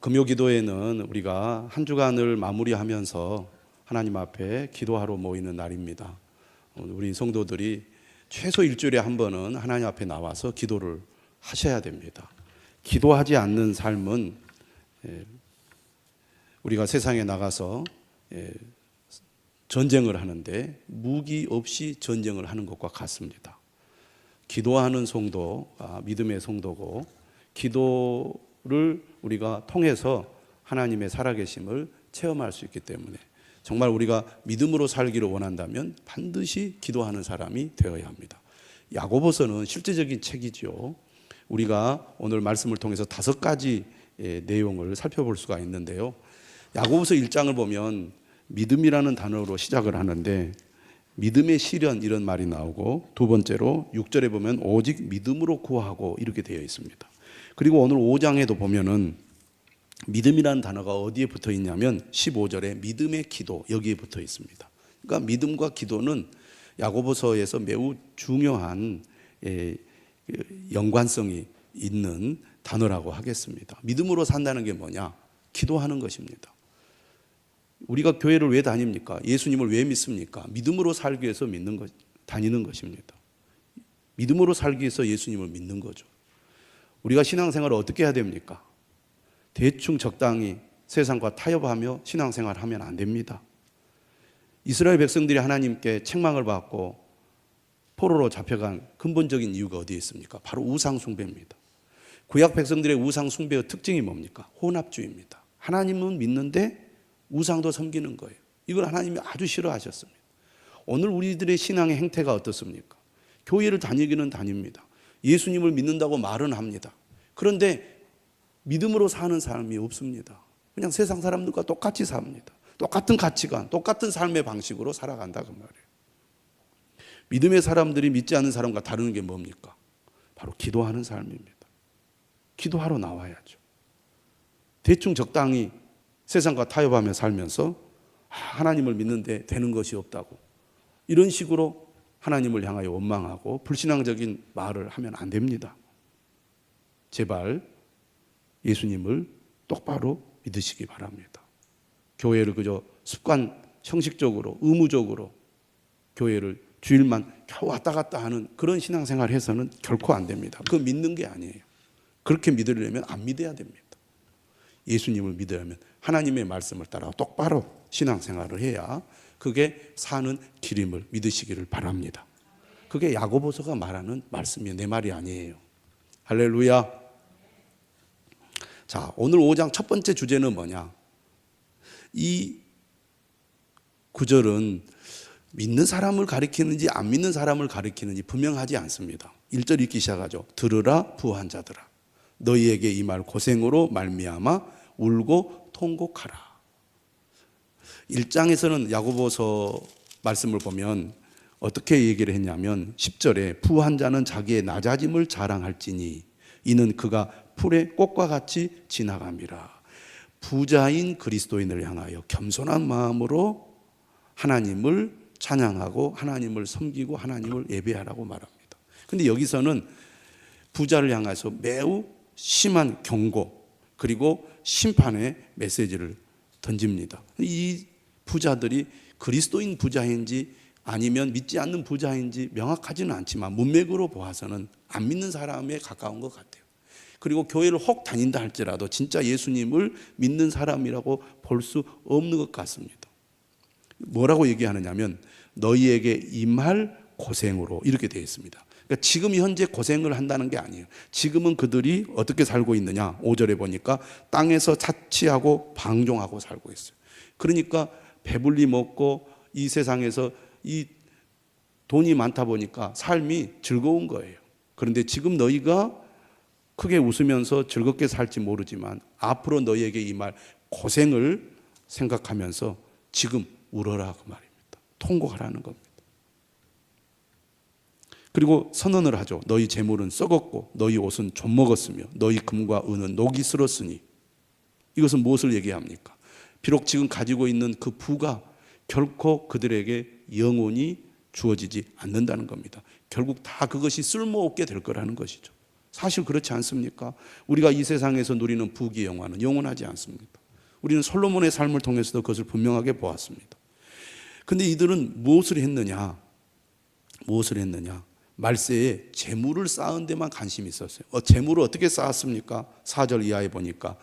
금요 기도회는 우리가 한 주간을 마무리하면서 하나님 앞에 기도하러 모이는 날입니다. 우리 성도들이 최소 일주일에 한 번은 하나님 앞에 나와서 기도를 하셔야 됩니다. 기도하지 않는 삶은 우리가 세상에 나가서 전쟁을 하는데 무기 없이 전쟁을 하는 것과 같습니다. 기도하는 성도가 믿음의 성도고, 기도를 우리가 통해서 하나님의 살아계심을 체험할 수 있기 때문에 정말 우리가 믿음으로 살기를 원한다면 반드시 기도하는 사람이 되어야 합니다. 야고보서는 실제적인 책이죠. 우리가 오늘 말씀을 통해서 5가지 내용을 살펴볼 수가 있는데요. 야고보서 1장을 보면 믿음이라는 단어로 시작을 하는데 믿음의 시련 이런 말이 나오고, 두 번째로 6절에 보면 오직 믿음으로 구하고 이렇게 되어 있습니다. 그리고 오늘 5장에도 보면은 믿음이라는 단어가 어디에 붙어 있냐면 15절에 믿음의 기도 여기에 붙어 있습니다. 그러니까 믿음과 기도는 야고보서에서 매우 중요한 연관성이 있는 단어라고 하겠습니다. 믿음으로 산다는 게 뭐냐? 기도하는 것입니다. 우리가 교회를 왜 다닙니까? 예수님을 왜 믿습니까? 믿음으로 살기 위해서 다니는 것입니다. 믿음으로 살기 위해서 예수님을 믿는 거죠. 우리가 신앙생활을 어떻게 해야 됩니까? 대충 적당히 세상과 타협하며 신앙생활을 하면 안 됩니다. 이스라엘 백성들이 하나님께 책망을 받고 포로로 잡혀간 근본적인 이유가 어디에 있습니까? 바로 우상 숭배입니다. 구약 백성들의 우상 숭배의 특징이 뭡니까? 혼합주의입니다. 하나님은 믿는데 우상도 섬기는 거예요. 이걸 하나님이 아주 싫어하셨습니다. 오늘 우리들의 신앙의 행태가 어떻습니까? 교회를 다니기는 다닙니다. 예수님을 믿는다고 말은 합니다. 그런데 믿음으로 사는 사람이 없습니다. 그냥 세상 사람들과 똑같이 삽니다. 똑같은 가치관, 똑같은 삶의 방식으로 살아간다 그 말이에요. 믿음의 사람들이 믿지 않는 사람과 다르는 게 뭡니까? 바로 기도하는 삶입니다. 기도하러 나와야죠. 대충 적당히 세상과 타협하며 살면서 하나님을 믿는데 되는 것이 없다고 이런 식으로 하나님을 향하여 원망하고 불신앙적인 말을 하면 안 됩니다. 제발 예수님을 똑바로 믿으시기 바랍니다. 교회를 그저 습관 형식적으로 의무적으로 교회를 주일만 겨우 왔다 갔다 하는 그런 신앙생활 해서는 결코 안 됩니다. 그거 믿는 게 아니에요. 그렇게 믿으려면 안 믿어야 됩니다. 예수님을 믿으려면 하나님의 말씀을 따라 똑바로 신앙생활을 해야 그게 사는 길임을 믿으시기를 바랍니다. 그게 야고보서가 말하는 말씀이에요. 내 말이 아니에요. 할렐루야. 자, 오늘 5장 첫 번째 주제는 뭐냐? 이 구절은 믿는 사람을 가리키는지 안 믿는 사람을 가리키는지 분명하지 않습니다. 1절 읽기 시작하죠. 들으라 부한 자들아, 너희에게 이 말 고생으로 말미암아 울고 통곡하라. 1장에서는 야고보서 말씀을 보면 어떻게 얘기를 했냐면 10절에 부한 자는 자기의 낮아짐을 자랑할지니 이는 그가 풀의 꽃과 같이 지나감이라. 부자인 그리스도인을 향하여 겸손한 마음으로 하나님을 찬양하고 하나님을 섬기고 하나님을 예배하라고 말합니다. 그런데 여기서는 부자를 향해서 매우 심한 경고 그리고 심판의 메시지를 던집니다. 이 부자들이 그리스도인 부자인지 아니면 믿지 않는 부자인지 명확하지는 않지만 문맥으로 보아서는 안 믿는 사람에 가까운 것 같아요. 그리고 교회를 혹 다닌다 할지라도 진짜 예수님을 믿는 사람이라고 볼 수 없는 것 같습니다. 뭐라고 얘기하느냐면 너희에게 임할 고생으로 이렇게 되어 있습니다. 그러니까 지금 현재 고생을 한다는 게 아니에요. 지금은 그들이 어떻게 살고 있느냐? 5절에 보니까 땅에서 자취하고 방종하고 살고 있어요. 그러니까 배불리 먹고 이 세상에서 이 돈이 많다 보니까 삶이 즐거운 거예요. 그런데 지금 너희가 크게 웃으면서 즐겁게 살지 모르지만 앞으로 너희에게 임할 고생을 생각하면서 지금 울어라 그 말입니다. 통곡하라는 겁니다. 그리고 선언을 하죠. 너희 재물은 썩었고 너희 옷은 좀 먹었으며 너희 금과 은은 녹이 슬었으니. 이것은 무엇을 얘기합니까? 비록 지금 가지고 있는 그 부가 결코 그들에게 영원히 주어지지 않는다는 겁니다. 결국 다 그것이 쓸모없게 될 거라는 것이죠. 사실 그렇지 않습니까? 우리가 이 세상에서 누리는 부귀 영화는 영원하지 않습니다. 우리는 솔로몬의 삶을 통해서도 그것을 분명하게 보았습니다. 근데 이들은 무엇을 했느냐? 말세에 재물을 쌓은 데만 관심이 있었어요. 재물을 어떻게 쌓았습니까? 4절 이하에 보니까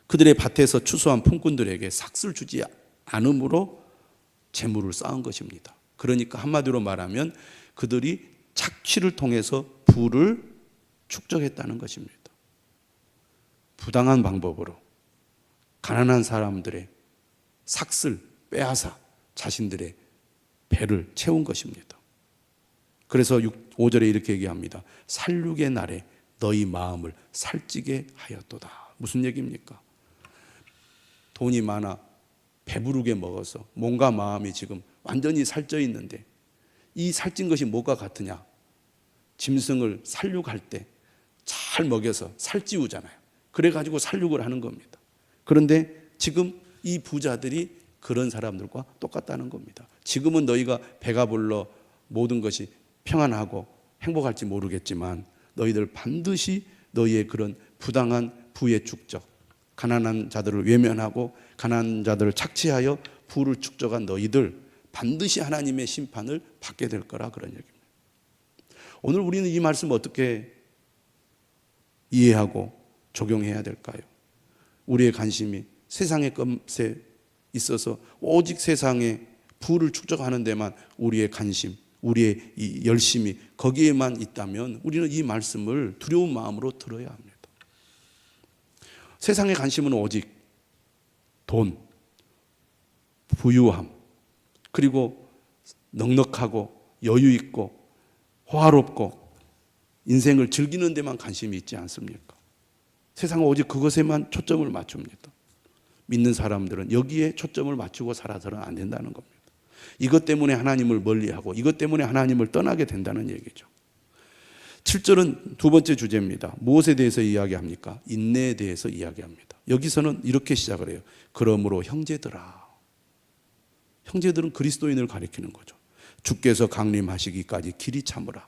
그들의 밭에서 추수한 품꾼들에게 삭슬 주지 않음으로 재물을 쌓은 것입니다. 그러니까 한마디로 말하면 그들이 착취를 통해서 부를 축적했다는 것입니다. 부당한 방법으로 가난한 사람들의 삭슬 빼앗아 자신들의 배를 채운 것입니다. 그래서 5절에 이렇게 얘기합니다. 살육의 날에 너희 마음을 살찌게 하였도다. 무슨 얘기입니까? 돈이 많아 배부르게 먹어서 몸과 마음이 지금 완전히 살쪄 있는데 이 살찐 것이 뭐가 같으냐? 짐승을 살육할 때 잘 먹여서 살찌우잖아요. 그래가지고 살육을 하는 겁니다. 그런데 지금 이 부자들이 그런 사람들과 똑같다는 겁니다. 지금은 너희가 배가 불러 모든 것이 평안하고 행복할지 모르겠지만 너희들 반드시 너희의 그런 부당한 부의 축적, 가난한 자들을 외면하고 가난한 자들을 착취하여 부를 축적한 너희들 반드시 하나님의 심판을 받게 될 거라 그런 얘기입니다. 오늘 우리는 이 말씀 어떻게 이해하고 적용해야 될까요? 우리의 관심이 세상의 것에 있어서 오직 세상의 부를 축적하는 데만 우리의 관심, 우리의 이 열심이 거기에만 있다면 우리는 이 말씀을 두려운 마음으로 들어야 합니다. 세상의 관심은 오직 돈, 부유함, 그리고 넉넉하고 여유 있고 호화롭고 인생을 즐기는 데만 관심이 있지 않습니까? 세상은 오직 그것에만 초점을 맞춥니다. 믿는 사람들은 여기에 초점을 맞추고 살아서는 안 된다는 겁니다. 이것 때문에 하나님을 멀리하고 이것 때문에 하나님을 떠나게 된다는 얘기죠. 7절은 두 번째 주제입니다. 무엇에 대해서 이야기합니까? 인내에 대해서 이야기합니다. 여기서는 이렇게 시작을 해요. 그러므로 형제들아. 형제들은 그리스도인을 가리키는 거죠. 주께서 강림하시기까지 길이 참으라.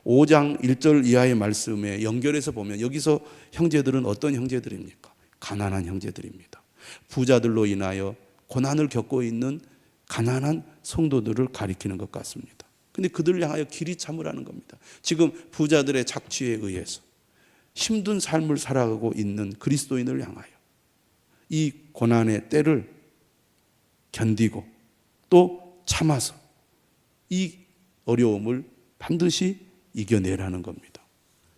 5장 1절 이하의 말씀에 연결해서 보면 여기서 형제들은 어떤 형제들입니까? 가난한 형제들입니다. 부자들로 인하여 고난을 겪고 있는 가난한 성도들을 가리키는 것 같습니다. 근데 그들을 향하여 길이 참으라는 겁니다. 지금 부자들의 착취에 의해서 힘든 삶을 살아가고 있는 그리스도인을 향하여 이 고난의 때를 견디고 또 참아서 이 어려움을 반드시 이겨내라는 겁니다.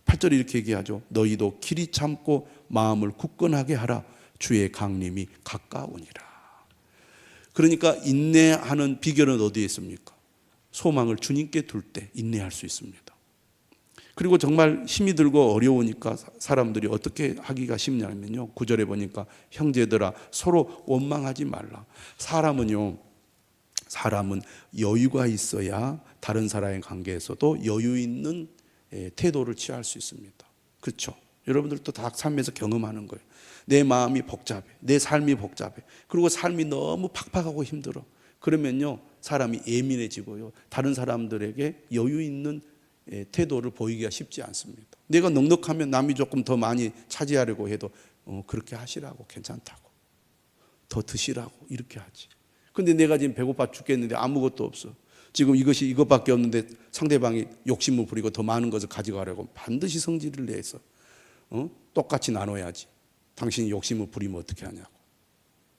8절에 이렇게 얘기하죠. 너희도 길이 참고 마음을 굳건하게 하라. 주의 강림이 가까우니라. 그러니까 인내하는 비결은 어디에 있습니까? 소망을 주님께 둘 때 인내할 수 있습니다. 그리고 정말 힘이 들고 어려우니까 사람들이 어떻게 하기가 쉽냐면요. 9절에 보니까 형제들아 서로 원망하지 말라. 사람은 여유가 있어야 다른 사람의 관계에서도 여유 있는 태도를 취할 수 있습니다. 그렇죠? 여러분들도 다 삶에서 경험하는 거예요. 내 마음이 복잡해. 내 삶이 복잡해. 그리고 삶이 너무 팍팍하고 힘들어. 그러면요, 사람이 예민해지고요. 다른 사람들에게 여유 있는 태도를 보이기가 쉽지 않습니다. 내가 넉넉하면 남이 조금 더 많이 차지하려고 해도 그렇게 하시라고, 괜찮다고, 더 드시라고 이렇게 하지. 근데 내가 지금 배고파 죽겠는데 아무것도 없어. 지금 이것밖에 없는데 상대방이 욕심을 부리고 더 많은 것을 가져가려고 반드시 성질을 내서 똑같이 나눠야지. 당신이 욕심을 부리면 어떻게 하냐고.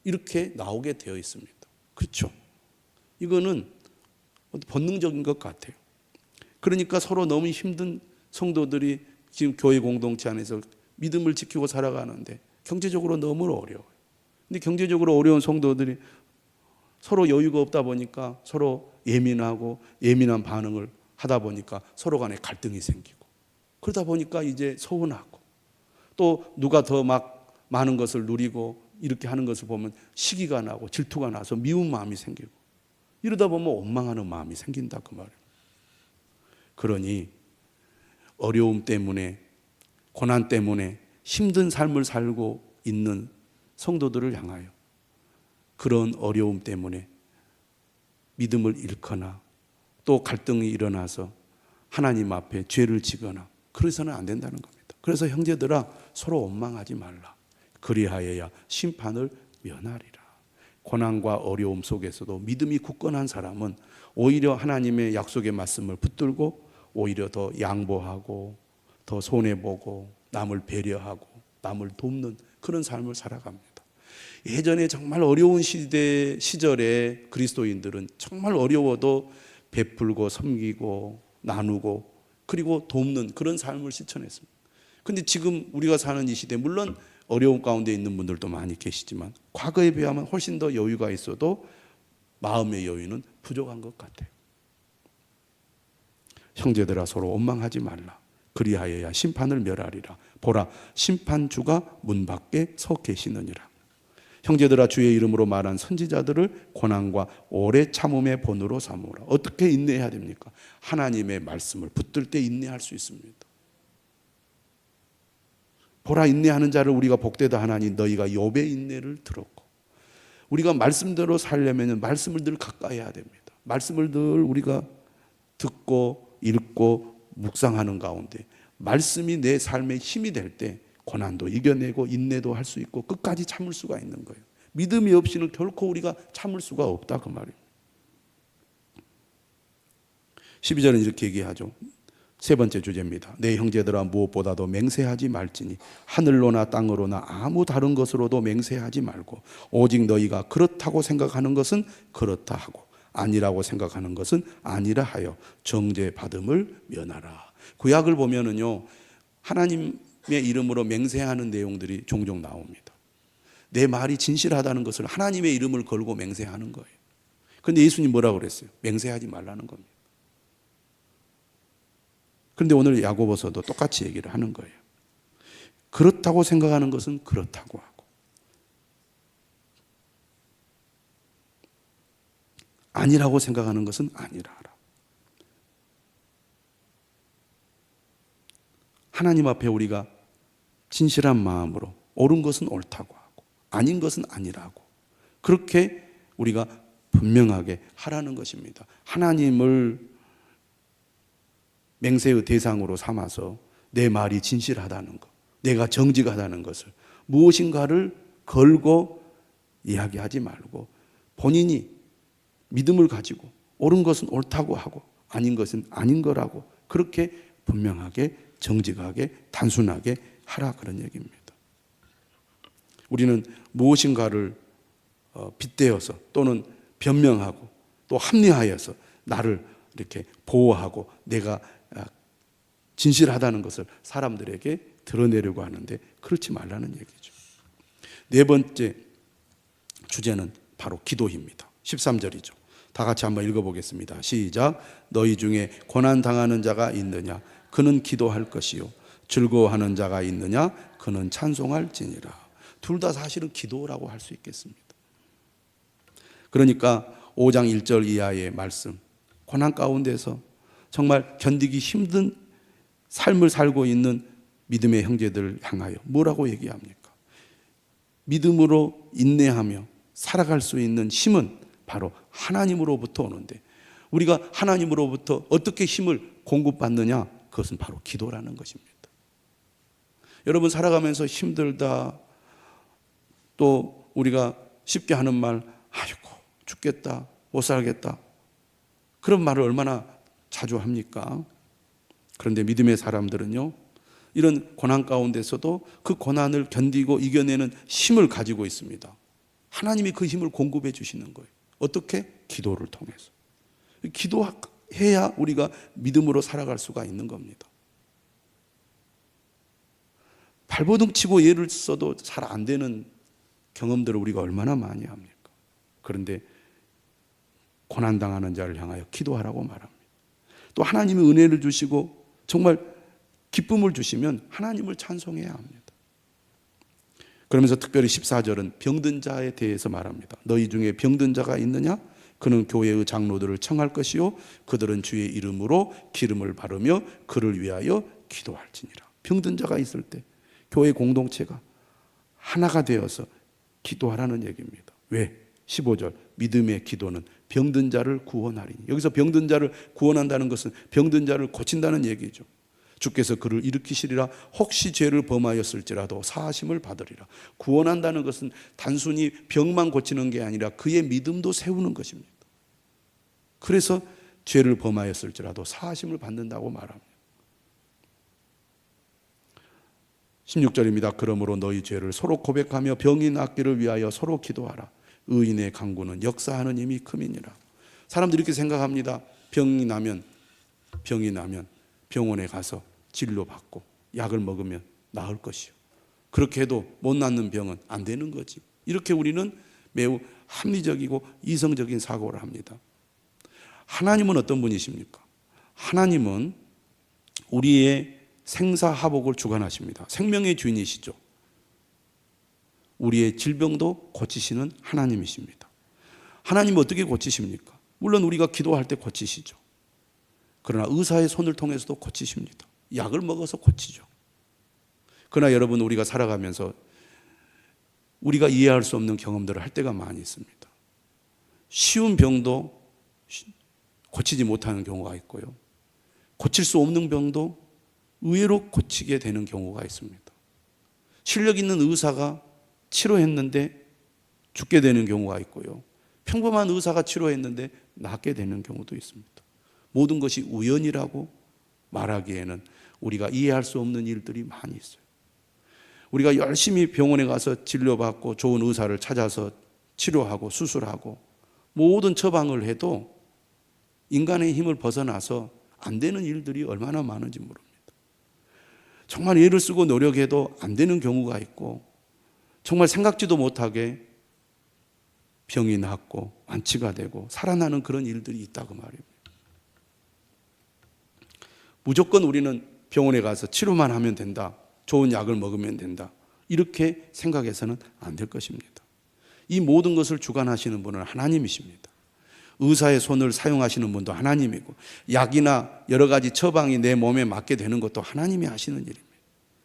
이렇게 나오게 되어 있습니다. 그렇죠? 이거는 본능적인 것 같아요. 그러니까 서로 너무 힘든 성도들이 지금 교회 공동체 안에서 믿음을 지키고 살아가는데 경제적으로 너무 어려워요. 근데 경제적으로 어려운 성도들이 서로 여유가 없다 보니까 서로 예민하고 예민한 반응을 하다 보니까 서로 간에 갈등이 생기고 그러다 보니까 이제 서운하고 또 누가 더 막 많은 것을 누리고 이렇게 하는 것을 보면 시기가 나고 질투가 나서 미운 마음이 생기고 이러다 보면 원망하는 마음이 생긴다 그 말이에요. 그러니 어려움 때문에 고난 때문에 힘든 삶을 살고 있는 성도들을 향하여 그런 어려움 때문에 믿음을 잃거나 또 갈등이 일어나서 하나님 앞에 죄를 지거나 그래서는 안 된다는 겁니다. 그래서 형제들아 서로 원망하지 말라. 그리하여야 심판을 면하리라. 고난과 어려움 속에서도 믿음이 굳건한 사람은 오히려 하나님의 약속의 말씀을 붙들고 오히려 더 양보하고 더 손해보고 남을 배려하고 남을 돕는 그런 삶을 살아갑니다. 예전에 정말 어려운 시절에 그리스도인들은 정말 어려워도 베풀고 섬기고 나누고 그리고 돕는 그런 삶을 실천했습니다. 그런데 지금 우리가 사는 이 시대 물론 어려움 가운데 있는 분들도 많이 계시지만 과거에 비하면 훨씬 더 여유가 있어도 마음의 여유는 부족한 것 같아요. 형제들아 서로 원망하지 말라. 그리하여야 심판을 멸하리라. 보라 심판주가 문 밖에 서 계시느니라. 형제들아 주의 이름으로 말한 선지자들을 고난과 오래 참음의 본으로 삼으라. 어떻게 인내해야 됩니까? 하나님의 말씀을 붙들 때 인내할 수 있습니다. 보라 인내하는 자를 우리가 복되다 하나니 너희가 욥의 인내를 들었고. 우리가 말씀대로 살려면 말씀을 늘 가까이 해야 됩니다. 말씀을 늘 우리가 듣고 읽고 묵상하는 가운데 말씀이 내 삶의 힘이 될 때 고난도 이겨내고 인내도 할 수 있고 끝까지 참을 수가 있는 거예요. 믿음이 없이는 결코 우리가 참을 수가 없다 그 말이에요. 12절은 이렇게 얘기하죠. 세 번째 주제입니다. 내 형제들아 무엇보다도 맹세하지 말지니 하늘로나 땅으로나 아무 다른 것으로도 맹세하지 말고 오직 너희가 그렇다고 생각하는 것은 그렇다 하고 아니라고 생각하는 것은 아니라 하여 정죄 받음을 면하라. 구약을 보면은요 하나님의 이름으로 맹세하는 내용들이 종종 나옵니다. 내 말이 진실하다는 것을 하나님의 이름을 걸고 맹세하는 거예요. 그런데 예수님 뭐라고 그랬어요? 맹세하지 말라는 겁니다. 그런데 오늘 야고보서도 똑같이 얘기를 하는 거예요. 그렇다고 생각하는 것은 그렇다고 하고 아니라고 생각하는 것은 아니라 하라. 하나님 앞에 우리가 진실한 마음으로 옳은 것은 옳다고 하고 아닌 것은 아니라고 그렇게 우리가 분명하게 하라는 것입니다. 하나님을 맹세의 대상으로 삼아서 내 말이 진실하다는 것, 내가 정직하다는 것을 무엇인가를 걸고 이야기하지 말고 본인이 믿음을 가지고 옳은 것은 옳다고 하고 아닌 것은 아닌 거라고 그렇게 분명하게 정직하게 단순하게 하라 그런 얘기입니다. 우리는 무엇인가를 빗대어서 또는 변명하고 또 합리화해서 나를 이렇게 보호하고 내가 진실하다는 것을 사람들에게 드러내려고 하는데 그렇지 말라는 얘기죠. 네 번째 주제는 바로 기도입니다. 13절이죠. 다 같이 한번 읽어보겠습니다. 시작. 너희 중에 고난당하는 자가 있느냐? 그는 기도할 것이요. 즐거워하는 자가 있느냐? 그는 찬송할지니라. 둘 다 사실은 기도라고 할 수 있겠습니다. 그러니까 5장 1절 이하의 말씀, 고난 가운데서 정말 견디기 힘든 삶을 살고 있는 믿음의 형제들을 향하여 뭐라고 얘기합니까? 믿음으로 인내하며 살아갈 수 있는 힘은 바로 하나님으로부터 오는데 우리가 하나님으로부터 어떻게 힘을 공급받느냐? 그것은 바로 기도라는 것입니다. 여러분 살아가면서 힘들다 또 우리가 쉽게 하는 말 아이고 죽겠다 못 살겠다 그런 말을 얼마나 자주 합니까? 그런데 믿음의 사람들은요 이런 고난 가운데서도 그 고난을 견디고 이겨내는 힘을 가지고 있습니다. 하나님이 그 힘을 공급해 주시는 거예요. 어떻게? 기도를 통해서. 기도해야 우리가 믿음으로 살아갈 수가 있는 겁니다. 발버둥 치고 예를 써도 잘 안 되는 경험들을 우리가 얼마나 많이 합니까? 그런데 고난당하는 자를 향하여 기도하라고 말합니다. 또 하나님이 은혜를 주시고 정말 기쁨을 주시면 하나님을 찬송해야 합니다. 그러면서 특별히 14절은 병든 자에 대해서 말합니다. 너희 중에 병든 자가 있느냐? 그는 교회의 장로들을 청할 것이요 그들은 주의 이름으로 기름을 바르며 그를 위하여 기도할지니라. 병든 자가 있을 때 교회 공동체가 하나가 되어서 기도하라는 얘기입니다. 왜? 15절 믿음의 기도는 병든 자를 구원하리니. 여기서 병든 자를 구원한다는 것은 병든 자를 고친다는 얘기죠. 주께서 그를 일으키시리라. 혹시 죄를 범하였을지라도 사하심을 받으리라. 구원한다는 것은 단순히 병만 고치는 게 아니라 그의 믿음도 세우는 것입니다. 그래서 죄를 범하였을지라도 사하심을 받는다고 말합니다. 16절입니다. 그러므로 너희 죄를 서로 고백하며 병이 낫기를 위하여 서로 기도하라. 의인의 강구는 역사하는 힘이 큼이니라. 사람들이 이렇게 생각합니다. 병이 나면 병원에 가서 진료받고 약을 먹으면 나을 것이요. 그렇게 해도 못 낫는 병은 안 되는 거지. 이렇게 우리는 매우 합리적이고 이성적인 사고를 합니다. 하나님은 어떤 분이십니까? 하나님은 우리의 생사화복을 주관하십니다. 생명의 주인이시죠. 우리의 질병도 고치시는 하나님이십니다. 하나님은 어떻게 고치십니까? 물론 우리가 기도할 때 고치시죠. 그러나 의사의 손을 통해서도 고치십니다. 약을 먹어서 고치죠. 그러나 여러분, 우리가 살아가면서 우리가 이해할 수 없는 경험들을 할 때가 많이 있습니다. 쉬운 병도 고치지 못하는 경우가 있고요. 고칠 수 없는 병도 의외로 고치게 되는 경우가 있습니다. 실력 있는 의사가 치료했는데 죽게 되는 경우가 있고요. 평범한 의사가 치료했는데 낫게 되는 경우도 있습니다. 모든 것이 우연이라고 말하기에는 우리가 이해할 수 없는 일들이 많이 있어요. 우리가 열심히 병원에 가서 진료받고 좋은 의사를 찾아서 치료하고 수술하고 모든 처방을 해도 인간의 힘을 벗어나서 안 되는 일들이 얼마나 많은지 모릅니다. 정말 애를 쓰고 노력해도 안 되는 경우가 있고 정말 생각지도 못하게 병이 낫고 완치가 되고 살아나는 그런 일들이 있다고 말입니다. 무조건 우리는 병원에 가서 치료만 하면 된다, 좋은 약을 먹으면 된다, 이렇게 생각해서는 안 될 것입니다. 이 모든 것을 주관하시는 분은 하나님이십니다. 의사의 손을 사용하시는 분도 하나님이고 약이나 여러 가지 처방이 내 몸에 맞게 되는 것도 하나님이 하시는 일입니다.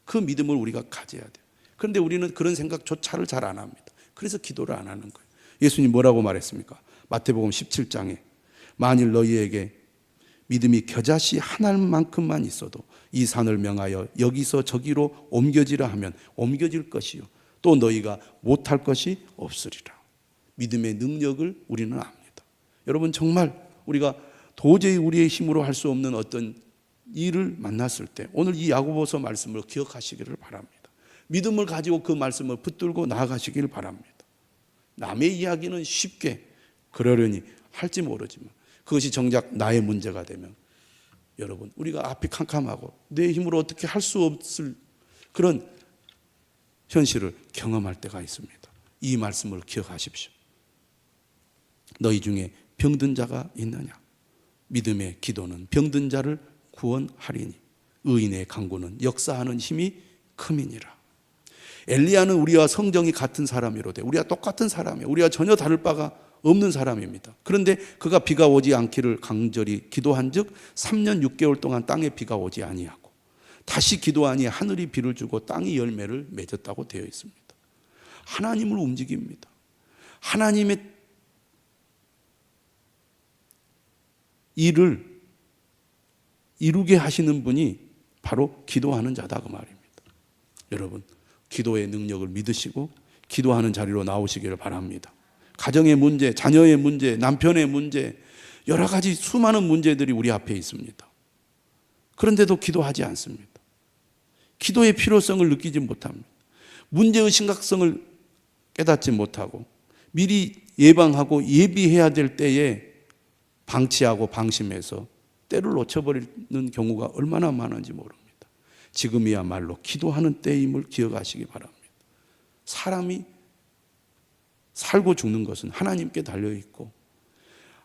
그 믿음을 우리가 가져야 돼요. 그런데 우리는 그런 생각조차를 잘 안 합니다. 그래서 기도를 안 하는 거예요. 예수님 뭐라고 말했습니까? 마태복음 17장에 만일 너희에게 믿음이 겨자씨 하나만큼만 있어도 이 산을 명하여 여기서 저기로 옮겨지라 하면 옮겨질 것이요 또 너희가 못할 것이 없으리라. 믿음의 능력을 우리는 압니다. 여러분, 정말 우리가 도저히 우리의 힘으로 할 수 없는 어떤 일을 만났을 때 오늘 이 야고보서 말씀을 기억하시기를 바랍니다. 믿음을 가지고 그 말씀을 붙들고 나아가시길 바랍니다. 남의 이야기는 쉽게 그러려니 할지 모르지만 그것이 정작 나의 문제가 되면 여러분, 우리가 앞이 캄캄하고 내 힘으로 어떻게 할 수 없을 그런 현실을 경험할 때가 있습니다. 이 말씀을 기억하십시오. 너희 중에 병든 자가 있느냐? 믿음의 기도는 병든 자를 구원하리니 의인의 간구는 역사하는 힘이 큼이니라. 엘리야는 우리와 성정이 같은 사람이로되 우리와 똑같은 사람이에요. 우리와 전혀 다를 바가 없는 사람입니다. 그런데 그가 비가 오지 않기를 간절히 기도한즉 3년 6개월 동안 땅에 비가 오지 아니하고 다시 기도하니 하늘이 비를 주고 땅이 열매를 맺었다고 되어 있습니다. 하나님을 움직입니다. 하나님의 일을 이루게 하시는 분이 바로 기도하는 자다 그 말입니다. 여러분, 기도의 능력을 믿으시고 기도하는 자리로 나오시기를 바랍니다. 가정의 문제, 자녀의 문제, 남편의 문제, 여러 가지 수많은 문제들이 우리 앞에 있습니다. 그런데도 기도하지 않습니다. 기도의 필요성을 느끼지 못합니다. 문제의 심각성을 깨닫지 못하고 미리 예방하고 예비해야 될 때에 방치하고 방심해서 때를 놓쳐버리는 경우가 얼마나 많은지 모릅니다. 지금이야말로 기도하는 때임을 기억하시기 바랍니다. 사람이 살고 죽는 것은 하나님께 달려있고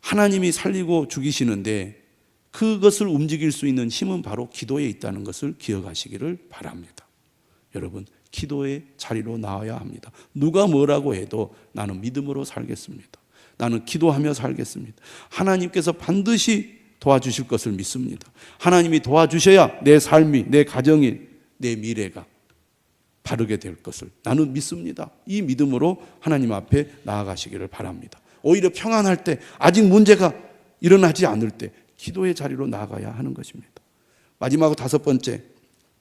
하나님이 살리고 죽이시는데 그것을 움직일 수 있는 힘은 바로 기도에 있다는 것을 기억하시기를 바랍니다. 여러분, 기도의 자리로 나와야 합니다. 누가 뭐라고 해도 나는 믿음으로 살겠습니다. 나는 기도하며 살겠습니다. 하나님께서 반드시 도와주실 것을 믿습니다. 하나님이 도와주셔야 내 삶이, 내 가정이, 내 미래가 바르게 될 것을 나는 믿습니다. 이 믿음으로 하나님 앞에 나아가시기를 바랍니다. 오히려 평안할 때, 아직 문제가 일어나지 않을 때 기도의 자리로 나아가야 하는 것입니다. 마지막 5번째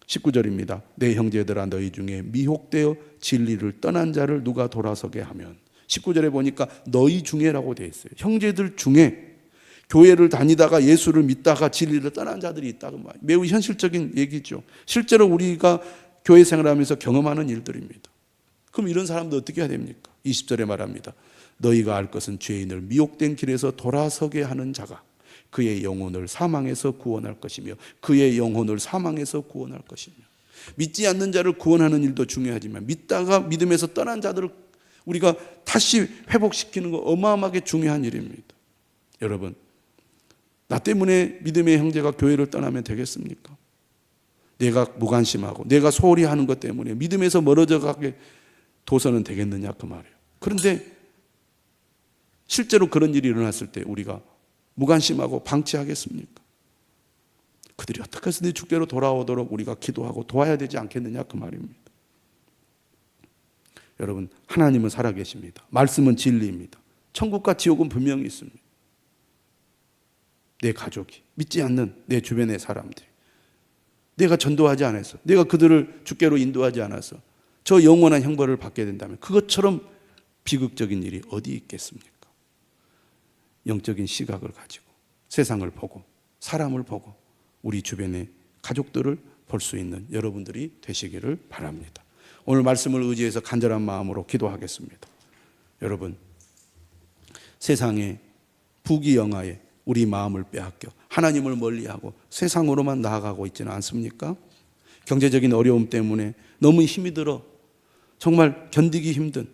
19절입니다. 내 형제들아 너희 중에 미혹되어 진리를 떠난 자를 누가 돌아서게 하면, 19절에 보니까 너희 중에라고 되어 있어요. 형제들 중에 교회를 다니다가 예수를 믿다가 진리를 떠난 자들이 있다고 말이에요. 매우 현실적인 얘기죠. 실제로 우리가 교회 생활하면서 경험하는 일들입니다. 그럼 이런 사람들 어떻게 해야 됩니까? 20절에 말합니다. 너희가 알 것은 죄인을 미혹된 길에서 돌아서게 하는 자가 그의 영혼을 사망에서 구원할 것이며 그의 영혼을 사망에서 구원할 것이며. 믿지 않는 자를 구원하는 일도 중요하지만 믿다가 믿음에서 떠난 자들을 우리가 다시 회복시키는 거 어마어마하게 중요한 일입니다. 여러분, 나 때문에 믿음의 형제가 교회를 떠나면 되겠습니까? 내가 무관심하고 내가 소홀히 하는 것 때문에 믿음에서 멀어져 가게 둬서는 되겠느냐 그 말이에요. 그런데 실제로 그런 일이 일어났을 때 우리가 무관심하고 방치하겠습니까? 그들이 어떻게 해서든 주께로 돌아오도록 우리가 기도하고 도와야 되지 않겠느냐 그 말입니다. 여러분, 하나님은 살아계십니다. 말씀은 진리입니다. 천국과 지옥은 분명히 있습니다. 내 가족이, 믿지 않는 내 주변의 사람들이, 내가 전도하지 않아서, 내가 그들을 주께로 인도하지 않아서 저 영원한 형벌을 받게 된다면 그것처럼 비극적인 일이 어디 있겠습니까? 영적인 시각을 가지고 세상을 보고 사람을 보고 우리 주변의 가족들을 볼 수 있는 여러분들이 되시기를 바랍니다. 오늘 말씀을 의지해서 간절한 마음으로 기도하겠습니다. 여러분, 세상의 부귀영화에 우리 마음을 빼앗겨 하나님을 멀리하고 세상으로만 나아가고 있지는 않습니까? 경제적인 어려움 때문에 너무 힘이 들어 정말 견디기 힘든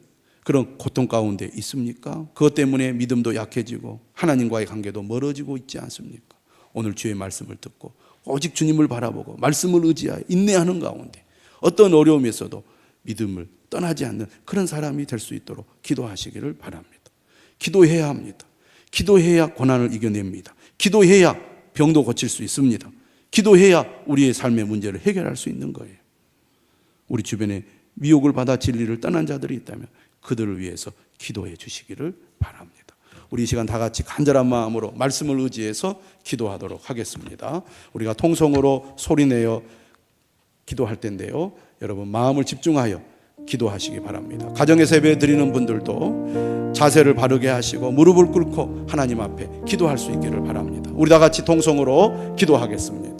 그런 고통 가운데 있습니까? 그것 때문에 믿음도 약해지고 하나님과의 관계도 멀어지고 있지 않습니까? 오늘 주의 말씀을 듣고 오직 주님을 바라보고 말씀을 의지하여 인내하는 가운데 어떤 어려움에서도 믿음을 떠나지 않는 그런 사람이 될 수 있도록 기도하시기를 바랍니다. 기도해야 합니다. 기도해야 고난을 이겨냅니다. 기도해야 병도 고칠 수 있습니다. 기도해야 우리의 삶의 문제를 해결할 수 있는 거예요. 우리 주변에 미혹을 받아 진리를 떠난 자들이 있다면 그들을 위해서 기도해 주시기를 바랍니다. 우리 이 시간 다 같이 간절한 마음으로 말씀을 의지해서 기도하도록 하겠습니다. 우리가 통성으로 소리내어 기도할 텐데요, 여러분 마음을 집중하여 기도하시기 바랍니다. 가정에서 예배 드리는 분들도 자세를 바르게 하시고 무릎을 꿇고 하나님 앞에 기도할 수 있기를 바랍니다. 우리 다 같이 통성으로 기도하겠습니다.